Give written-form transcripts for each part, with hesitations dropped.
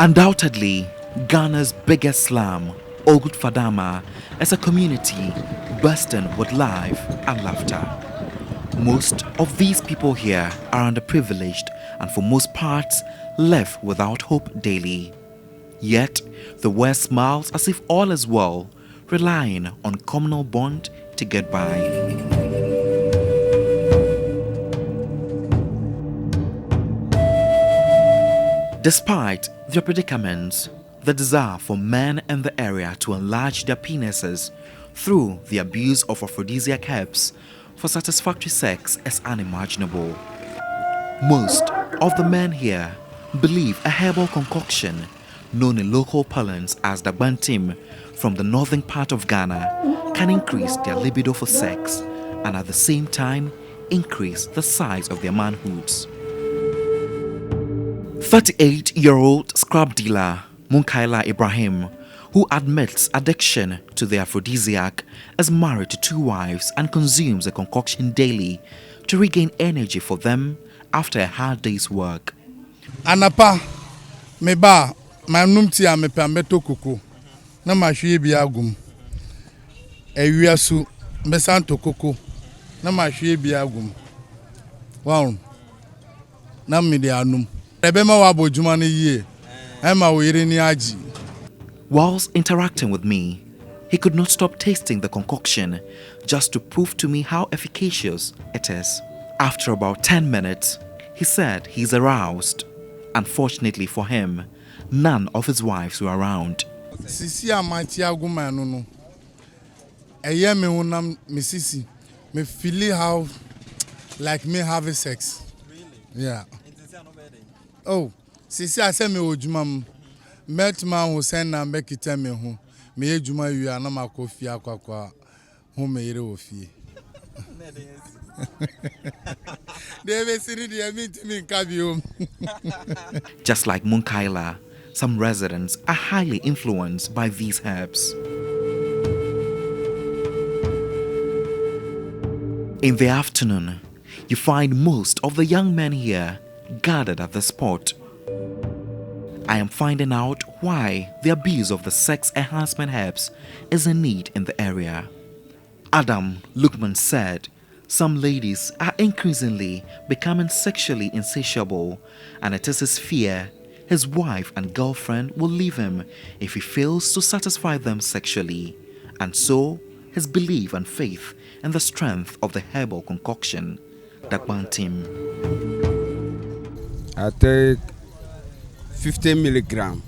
Undoubtedly, Ghana's biggest slum, Old Fadama, is a community bursting with life and laughter. Most of these people here are underprivileged and for most parts live without hope daily. Yet, they wear smiles as if all is well, relying on communal bond to get by. Despite their predicaments, the desire for men in the area to enlarge their penises through the abuse of aphrodisiac herbs for satisfactory sex is unimaginable. Most of the men here believe a herbal concoction known in local parlance as the bantim from the northern part of Ghana can increase their libido for sex and at the same time increase the size of their manhoods. 38-year-old scrap dealer Munkaila Ibrahim, who admits addiction to the aphrodisiac, is married to 2 wives and consumes a concoction daily to regain energy for them after a hard day's work. Anapa, meba, manumti a mepameto koko, na mashie biagum. Ewiasu, mesanto koko, na mashie biagum. Wow, na midianum. Whilst interacting with me, he could not stop tasting the concoction just to prove to me how efficacious it is. After about 10 minutes, he said he's aroused. Unfortunately for him, none of his wives were around. Sisi amatiagu manunu. Eye me unam me sisi. Me feel how like me having sex. Really? Yeah. Oh, sisi ase me ojuma met man who send na make it me ho. Me ejuma wi ana makofi akwakwa ho me yire ofie. Just like Munkaila, some residents are highly influenced by these herbs. In the afternoon, you find most of the young men here gathered at the spot. I am finding out why the abuse of the sex enhancement herbs is a need in the area. Adam Lukman said some ladies are increasingly becoming sexually insatiable, and it is his fear his wife and girlfriend will leave him if he fails to satisfy them sexually, and so his belief and faith in the strength of the herbal concoction that bound him. I take 50 milligram.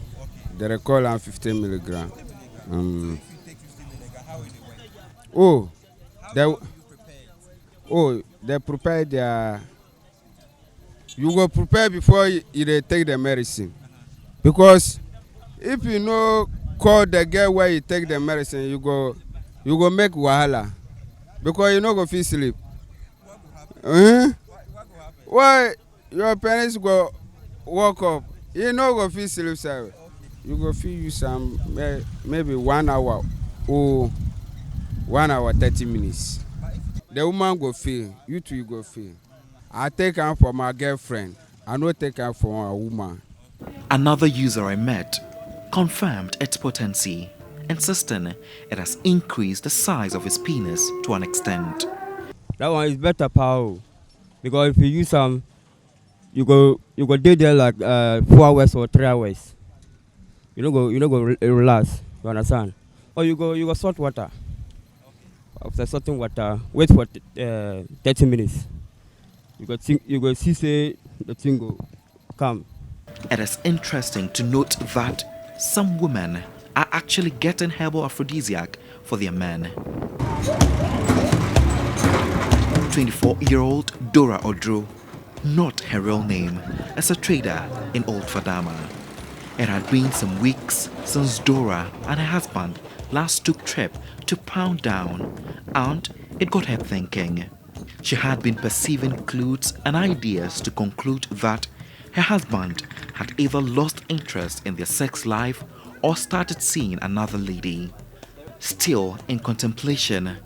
They recall on 50 milligram. They prepare their. You go prepare before you take the medicine, because if you know call the girl where you take the medicine, you go make wahala, because you no go feel sleep. Why your parents go wake up? You no go feel sleep, sir. You go feel you some maybe 1 hour or 1 hour 30 minutes. The woman go feel, you too go feel. I take her for my girlfriend. I don't take her for a woman. Another user I met confirmed its potency, insisting it has increased the size of his penis to an extent. That one is better power, because if you use some, you go stay there like 4 hours or 3 hours. You go relax. You understand? Or you go salt water. After salting water, wait for 30 minutes. You go see say the thing go come. It is interesting to note that some women are actually getting herbal aphrodisiac for their men. 24-year-old Dora Odro, not her real name, is a trader in Old Fadama. It had been some weeks since Dora and her husband last took trip to Pound Down, and it got her thinking. She had been perceiving clues and ideas to conclude that her husband had either lost interest in their sex life or started seeing another lady. Still in contemplation,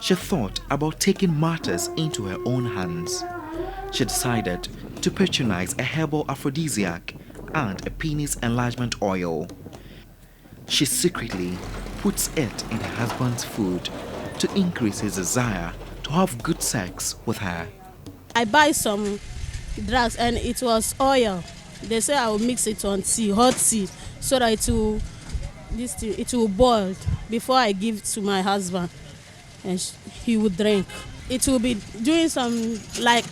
she thought about taking matters into her own hands. She decided to patronize a herbal aphrodisiac and a penis enlargement oil. She secretly puts it in her husband's food to increase his desire to have good sex with her. I buy some drugs and it was oil. They say I will mix it on tea, hot tea, so that it will boil before I give it to my husband, and he will drink. It will be doing some like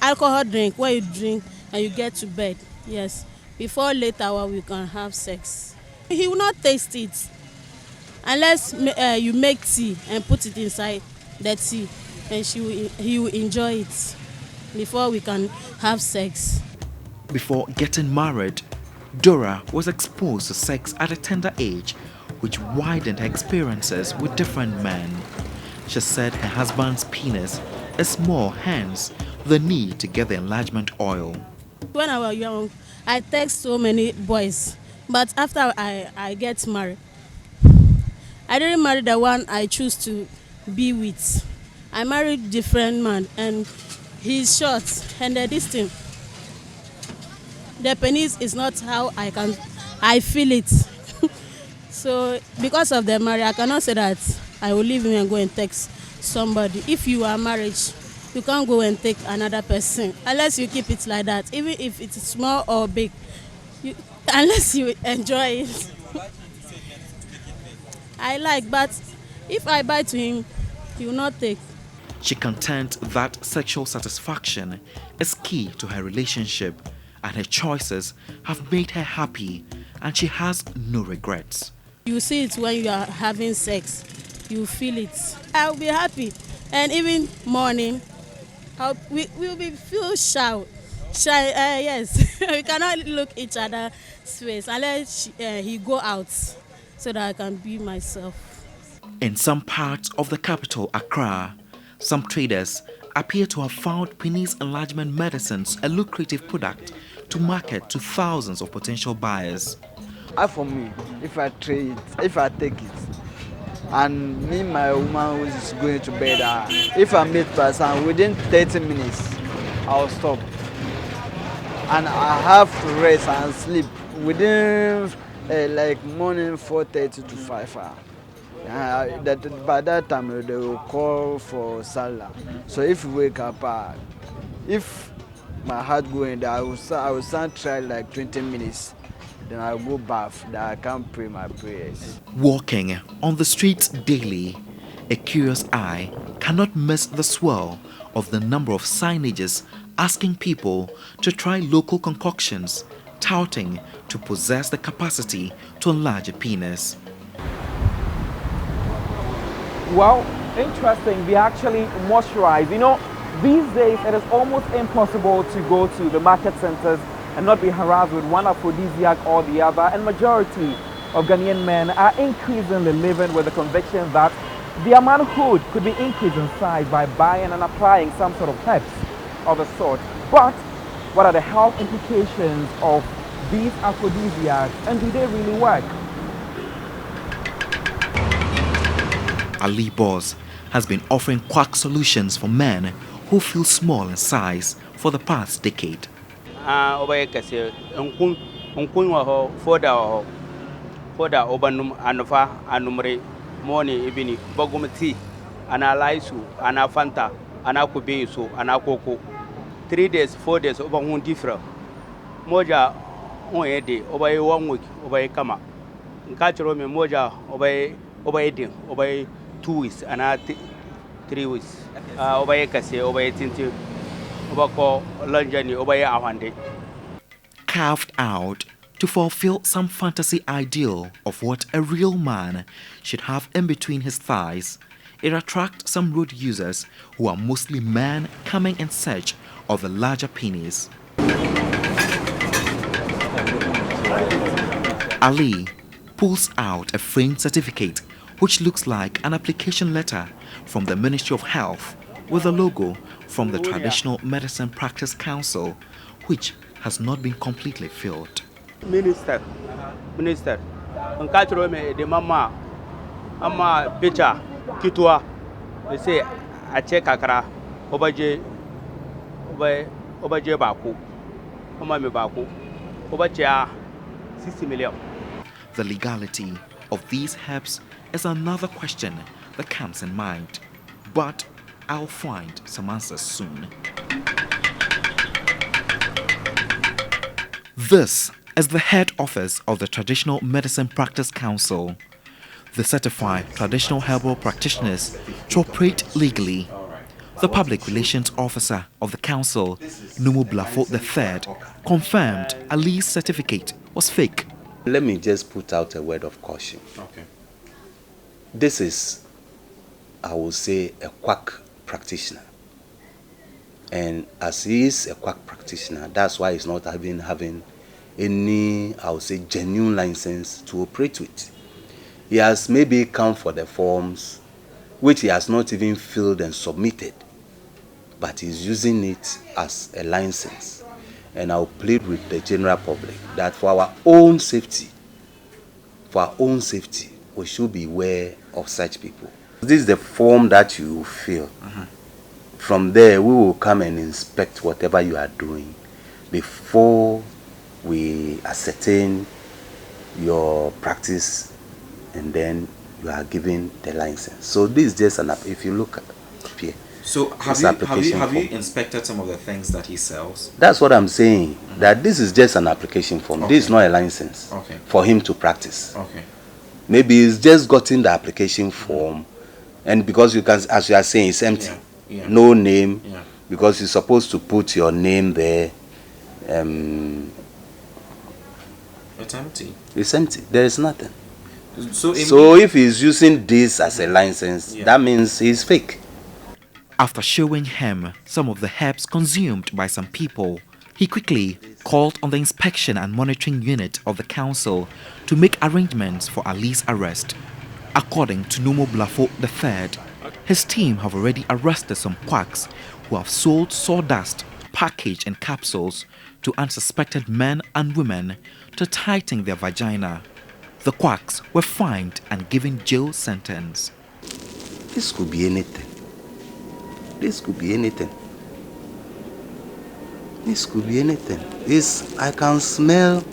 alcohol drink where you drink and you get to bed. Yes, before late hour we can have sex. He will not taste it unless you make tea and put it inside the tea, and he will enjoy it before we can have sex. Before getting married, Dora was exposed to sex at a tender age, which widened her experiences with different men. She said her husband's penis is small, hence the need to get the enlargement oil. When I was young, I text so many boys, but after I get married, I didn't marry the one I choose to be with. I married different man, and he's short, and this thing, the penis is not how I feel it. So because of the marriage, I cannot say that I will leave him and go and text somebody. If you are married, you can't go and take another person unless you keep it like that, even if it's small or big, unless you enjoy it. I like, but if I buy to him, he will not take. She contends that sexual satisfaction is key to her relationship, and her choices have made her happy, and she has no regrets. You see it when you are having sex, you feel it. I'll be happy, and even morning, we will feel shy. Yes, we cannot look each other's face unless he go out, so that I can be myself. In some parts of the capital, Accra, some traders appear to have found penis enlargement medicines a lucrative product to market to thousands of potential buyers. For me, if I take it, and me, my woman who is going to bed, if I meet person within 30 minutes, I'll stop. And I have to rest and sleep within like morning 4:30 to 5 hours. By that time they will call for Salah. So if you wake up, if my heart going there, I will start try like 20 minutes. Then I'll go bath. Then I can pray my prayers. Walking on the streets daily, a curious eye cannot miss the swell of the number of signages asking people to try local concoctions, touting to possess the capacity to enlarge a penis. Well, interesting. They actually moisturize. You know, these days it is almost impossible to go to the market centers and not be harassed with one aphrodisiac or the other. And majority of Ghanaian men are increasingly living with the conviction that their manhood could be increased in size by buying and applying some sort of herbs of the sort. But what are the health implications of these aphrodisiacs, and do they really work? Ali Boss has been offering quack solutions for men who feel small in size for the past decade. Foda obanum anofa anumre morning evening bagum tea ana laisu ana fanta ana kubesu ana koko 3 days 4 days over one different moja on ede over 1 week over kama nkachiro me moja over ede over 2 weeks ana 3 weeks over kase over tinti over ko lanjani over ahwande. Carved out to fulfill some fantasy ideal of what a real man should have in between his thighs, it attracts some road users who are mostly men coming in search of a larger penis. Ali pulls out a framed certificate which looks like an application letter from the Ministry of Health with a logo from the Traditional Medicine Practice Council, which has not been completely filled. Minister, nkachiro me de mama picture kitwa they say a check akara obaje bako mama me bako Obacha 60 million. The legality of these herbs is another question that comes in mind, but I'll find some answers soon. This is the head office of the Traditional Medicine Practice Council. They certify traditional herbal practitioners to operate legally. The public relations officer of the council, Numu Blafo III, confirmed Ali's certificate was fake. Let me just put out a word of caution. Okay. This is, I would say, a quack practitioner. And as he is a quack practitioner, that's why he's not having any, I would say, genuine license to operate with. He has maybe come for the forms, which he has not even filled and submitted, but he's using it as a license. And I'll plead with the general public that for our own safety, we should be aware of such people. This is the form that you fill. From there, we will come and inspect whatever you are doing before we ascertain your practice, and then you are given the license. So this is just if you look up here. So have you inspected some of the things that he sells? That's what I'm saying. That this is just an application form. Okay. This is not a license for him to practice. Okay. Maybe he's just gotten the application form, and because you can, as you are saying, it's empty. Yeah. No name. Yeah. Because you're supposed to put your name there. It's empty. It's empty. There is nothing. So if he's using this as a license, that means he's fake. After showing him some of the herbs consumed by some people, he quickly called on the inspection and monitoring unit of the council to make arrangements for Ali's arrest. According to Numo Blafo III, his team have already arrested some quacks who have sold sawdust packaged in capsules to unsuspected men and women to tighten their vagina. The quacks were fined and given jail sentence. This could be anything. This could be anything. This could be anything. I can smell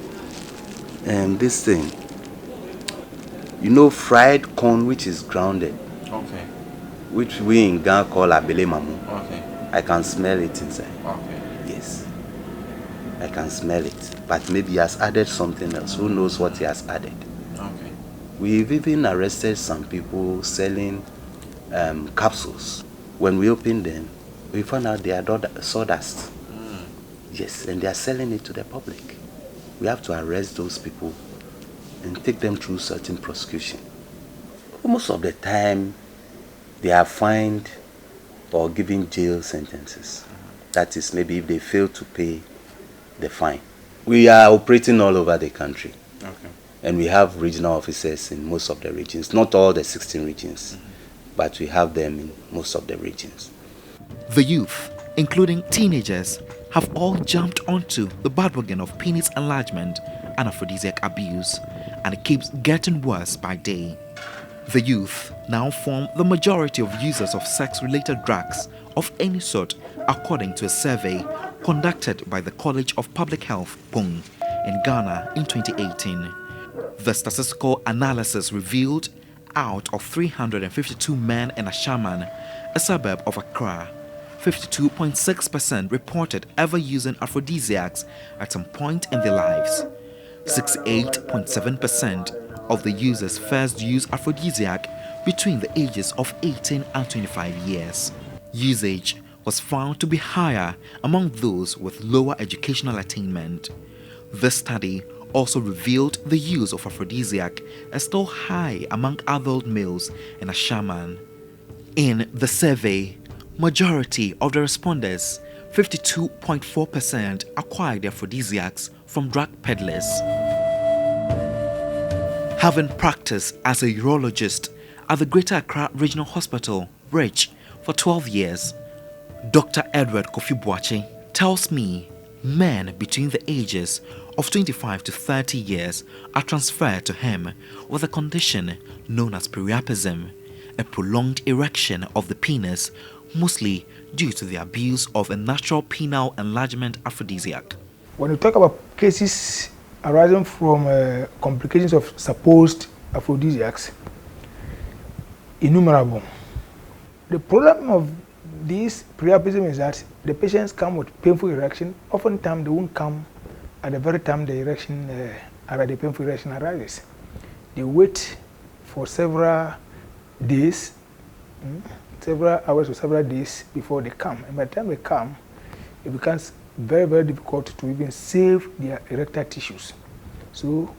this thing. You know, fried corn which is grounded. Okay. Which we in Ghana call abele mamu. Okay. I can smell it inside. Okay. Yes. I can smell it. But maybe he has added something else. Who knows what he has added? Okay. We've even arrested some people selling capsules. When we opened them, we found out they are sawdust. Yes, and they are selling it to the public. We have to arrest those people and take them through certain prosecution. Most of the time, they are fined or given jail sentences. That is, maybe if they fail to pay the fine. We are operating all over the country. Okay. And we have regional officers in most of the regions. Not all the 16 regions, but we have them in most of the regions. The youth, including teenagers, have all jumped onto the bandwagon of penis enlargement and aphrodisiac abuse, and it keeps getting worse by day. The youth now form the majority of users of sex-related drugs of any sort, according to a survey conducted by the College of Public Health, Pung, in Ghana in 2018. The statistical analysis revealed out of 352 men in Ashaman, a suburb of Accra, 52.6% reported ever using aphrodisiacs at some point in their lives. 68.7% of the users first used aphrodisiac between the ages of 18 and 25 years. Usage was found to be higher among those with lower educational attainment. This study also revealed the use of aphrodisiac is still high among adult males in Ashaman. In the survey, majority of the respondents, 52.4%, acquired the aphrodisiacs from drug peddlers. Having practiced as a urologist at the Greater Accra Regional Hospital, RICH, for 12 years, Dr. Edward Kofi Boache tells me men between the ages of 25 to 30 years are transferred to him with a condition known as priapism, a prolonged erection of the penis, mostly due to the abuse of a natural penile enlargement aphrodisiac. When you talk about cases arising from complications of supposed aphrodisiacs, innumerable. The problem of this priapism is that the patients come with painful erection. Oftentimes they won't come at the very time the erection, the painful erection arises. They wait for several days, several hours or several days before they come. And by the time they come, it becomes very, very difficult to even save their erectile tissues. So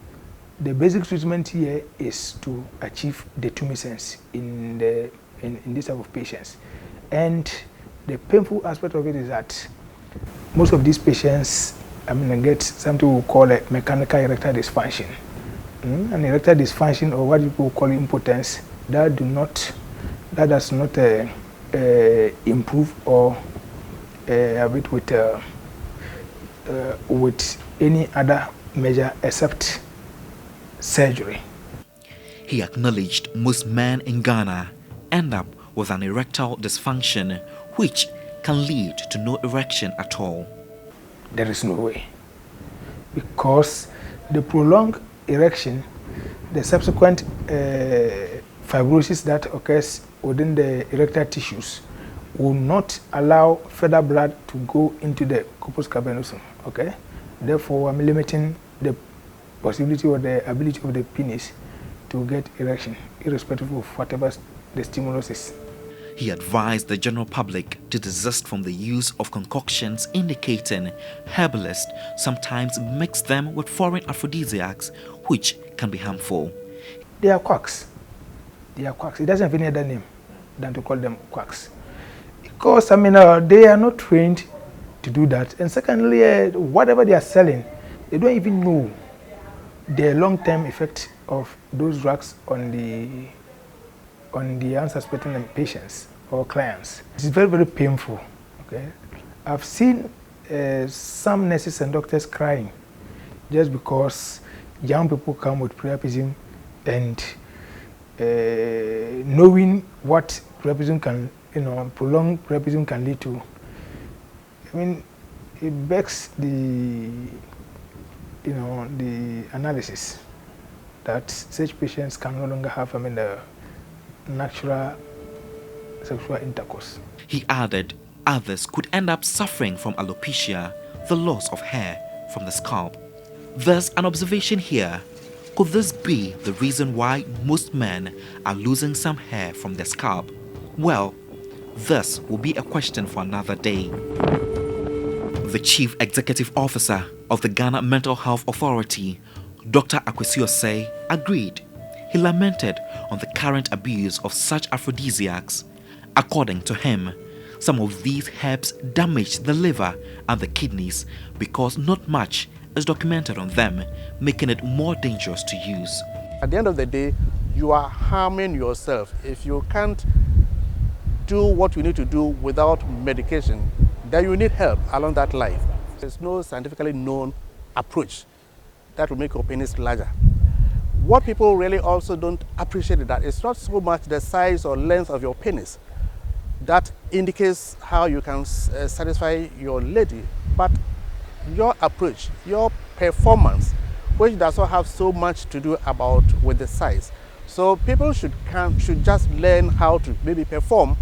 the basic treatment here is to achieve detumescence in this type of patients. And the painful aspect of it is that most of these patients, get something we call a mechanical erectile dysfunction. An erectile dysfunction, or what people call impotence, that does not improve or have it with any other measure except surgery. He acknowledged most men in Ghana end up with an erectile dysfunction which can lead to no erection at all. There is no way, because the prolonged erection, the subsequent fibrosis that occurs within the erectile tissues will not allow further blood to go into the corpus cavernosum. Okay, therefore I'm limiting the possibility or the ability of the penis to get erection, irrespective of whatever the stimulus is. He advised the general public to desist from the use of concoctions, indicating herbalists sometimes mix them with foreign aphrodisiacs, which can be harmful. They are quacks. They are quacks. It doesn't have any other name than to call them quacks. Because, they are not trained to do that. And secondly, whatever they are selling, they don't even know the long-term effect of those drugs on the unsuspecting patients or clients. It's very, very painful. Okay, I've seen some nurses and doctors crying just because young people come with priapism, and knowing what priapism can, prolonged priapism can lead to. It begs the analysis that such patients can no longer have, the natural sexual intercourse. He added others could end up suffering from alopecia, the loss of hair from the scalp. There's an observation here. Could this be the reason why most men are losing some hair from their scalp? Well, this will be a question for another day. The Chief Executive Officer of the Ghana Mental Health Authority, Dr. Akwesi, agreed. He lamented on the current abuse of such aphrodisiacs. According to him, some of these herbs damage the liver and the kidneys because not much is documented on them, making it more dangerous to use. At the end of the day, you are harming yourself. If you can't do what you need to do without medication, then you need help along that line. There's no scientifically known approach that will make your penis larger. What people really also don't appreciate is that it's not so much the size or length of your penis that indicates how you can satisfy your lady, but your approach, your performance, which does not have so much to do about with the size. So people should just learn how to maybe perform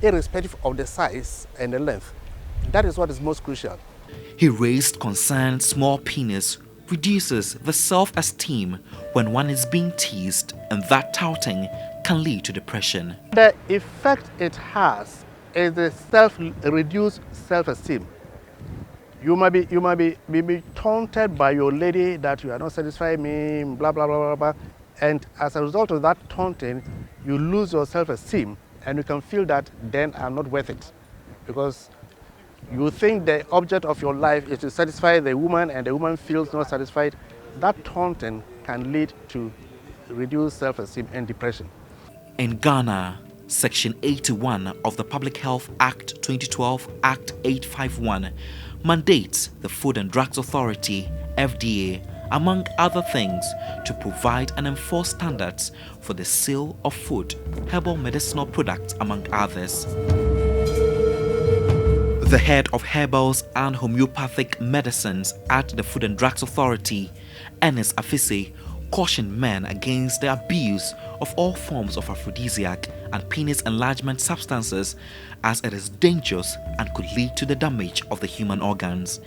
irrespective of the size and the length. That is what is most crucial. He raised concern small penis reduces the self-esteem when one is being teased, and that touting can lead to depression. The effect it has is the reduced self-esteem. You might be taunted by your lady that you are not satisfying me, blah, blah, blah, blah, blah. And as a result of that taunting, you lose your self-esteem, and you can feel that then I'm not worth it. Because you think the object of your life is to satisfy the woman, and the woman feels not satisfied. That taunting can lead to reduced self-esteem and depression. In Ghana, Section 81 of the Public Health Act 2012, Act 851, mandates the Food and Drugs Authority, FDA, among other things, to provide and enforce standards for the sale of food, herbal medicinal products, among others. The head of herbals and homeopathic medicines at the Food and Drugs Authority, efficacy, cautioned men against the abuse of all forms of aphrodisiac and penis enlargement substances, as it is dangerous and could lead to the damage of the human organs.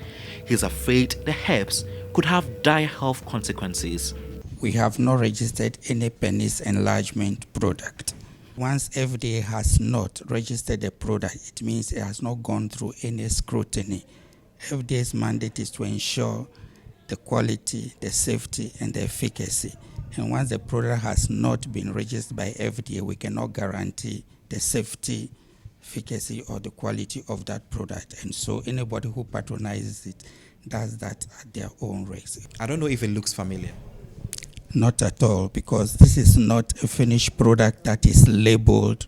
He is afraid the herbs could have dire health consequences. We have not registered any penis enlargement product. Once FDA has not registered a product, it means it has not gone through any scrutiny. FDA's mandate is to ensure the quality, the safety, and the efficacy. And once the product has not been registered by FDA, we cannot guarantee the safety, efficacy, or the quality of that product. And so anybody who patronizes it does that at their own risk. I don't know if it looks familiar. Not at all, because this is not a finished product that is labeled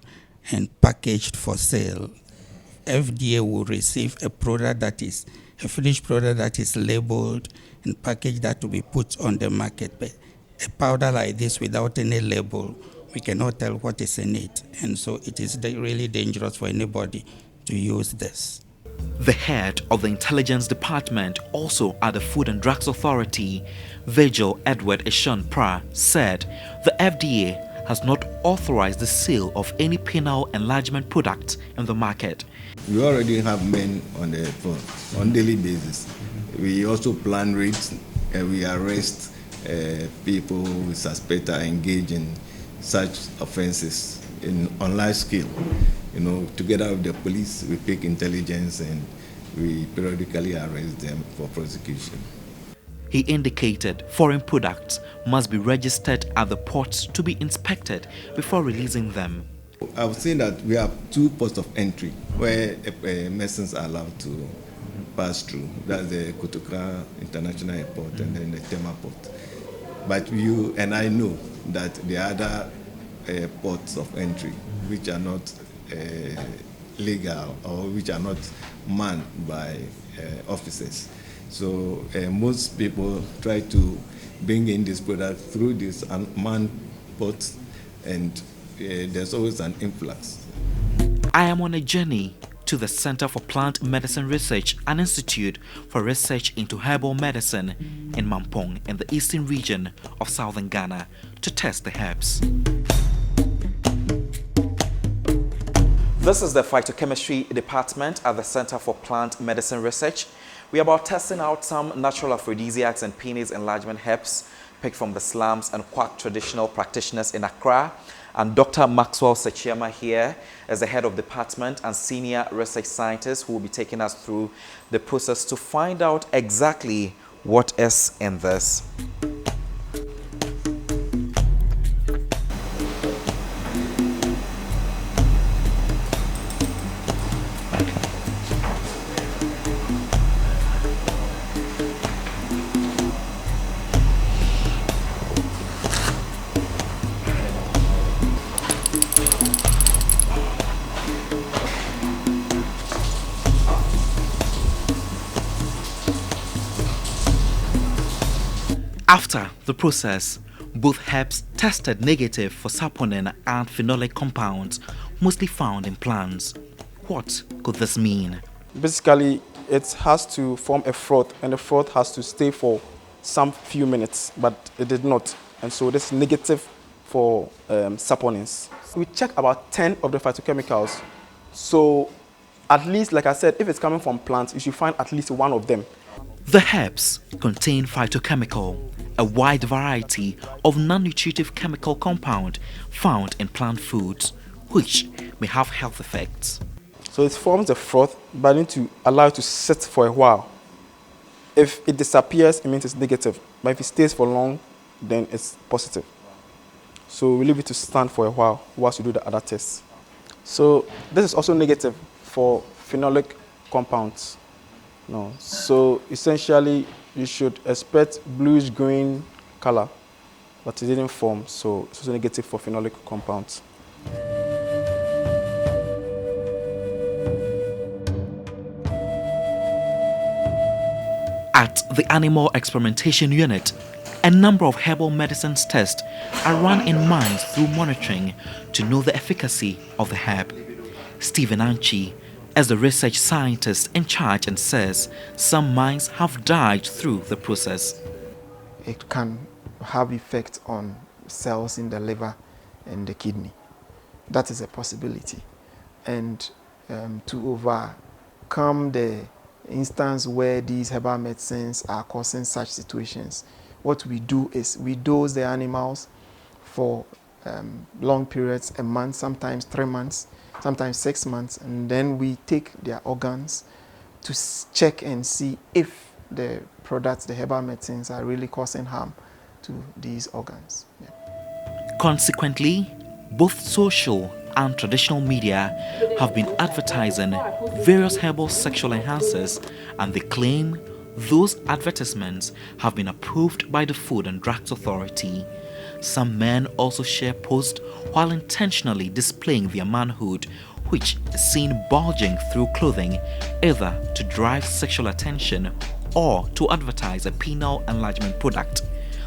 and packaged for sale. FDA will receive a product that is a finished product that is labeled and packaged that will be put on the market. But a powder like this without any label, we cannot tell what is in it. And so it is really dangerous for anybody to use this. The head of the Intelligence Department, also at the Food and Drugs Authority, Virgil Edward Eshon Pra, said the FDA has not authorized the sale of any penile enlargement products in the market. We already have men on the phone on daily basis. We also plan raids and we arrest people we suspect are engaged in such offenses on large scale. Together with the police, we take intelligence and we periodically arrest them for prosecution. He indicated foreign products must be registered at the ports to be inspected before releasing them. I've seen that we have 2 ports of entry where medicines are allowed to pass through. That's the Kotoka International Airport and then the Tema Port. But you and I know that the other ports of entry, which are not legal or which are not manned by officers. So most people try to bring in this product through these unmanned ports, and there's always an influx. I am on a journey to the Center for Plant Medicine Research, an institute for research into herbal medicine in Mampong in the eastern region of southern Ghana to test the herbs. This is the phytochemistry department at the Center for Plant Medicine Research. We are about testing out some natural aphrodisiacs and penis enlargement herbs picked from the slums and quack traditional practitioners in Accra. And Dr. Maxwell Sechiama here is the head of department and senior research scientist who will be taking us through the process to find out exactly what is in this. After the process, both herbs tested negative for saponin and phenolic compounds, mostly found in plants. What could this mean? Basically, it has to form a froth, and the froth has to stay for some few minutes, but it did not. And so this is negative for saponins. We check about 10 of the phytochemicals. So at least, like I said, if it's coming from plants, you should find at least one of them. The herbs contain phytochemical, a wide variety of non-nutritive chemical compound found in plant foods, which may have health effects. So it forms a froth, but need to allow it to sit for a while. If it disappears, it means it's negative. But if it stays for long, then it's positive. So we leave it to stand for a while whilst we do the other tests. So this is also negative for phenolic compounds. No. So essentially, you should expect bluish green color, but it didn't form, so it's also negative for phenolic compounds. At the Animal Experimentation Unit, a number of herbal medicines tests are run in mines through monitoring to know the efficacy of the herb. Stephen Anchi, as the research scientist in charge and says some mice have died through the process. It can have effect on cells in the liver and the kidney. That is a possibility. And to overcome the instance where these herbal medicines are causing such situations, what we do is we dose the animals for long periods, a month, sometimes 3 months, sometimes 6 months, and then we take their organs to check and see if the products, the herbal medicines, are really causing harm to these organs. Yeah. Consequently, both social and traditional media have been advertising various herbal sexual enhancers, and they claim those advertisements have been approved by the Food and Drugs Authority. Some men also share posts while intentionally displaying their manhood, which is seen bulging through clothing, either to drive sexual attention or to advertise a penile enlargement product.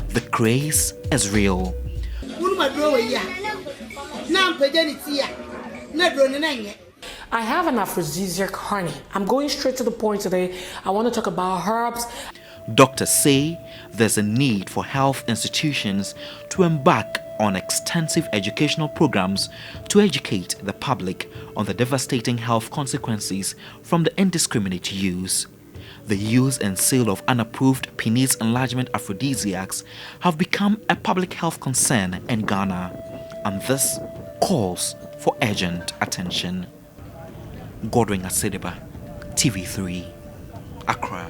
The craze is real. I have an aphrodisiac honey. I'm going straight to the point today. I want to talk about herbs. Doctors say there's a need for health institutions to embark on extensive educational programs to educate the public on the devastating health consequences from the indiscriminate use. The use and sale of unapproved penis enlargement aphrodisiacs have become a public health concern in Ghana, and this calls for urgent attention. Godwin Asedeba, TV3, Accra.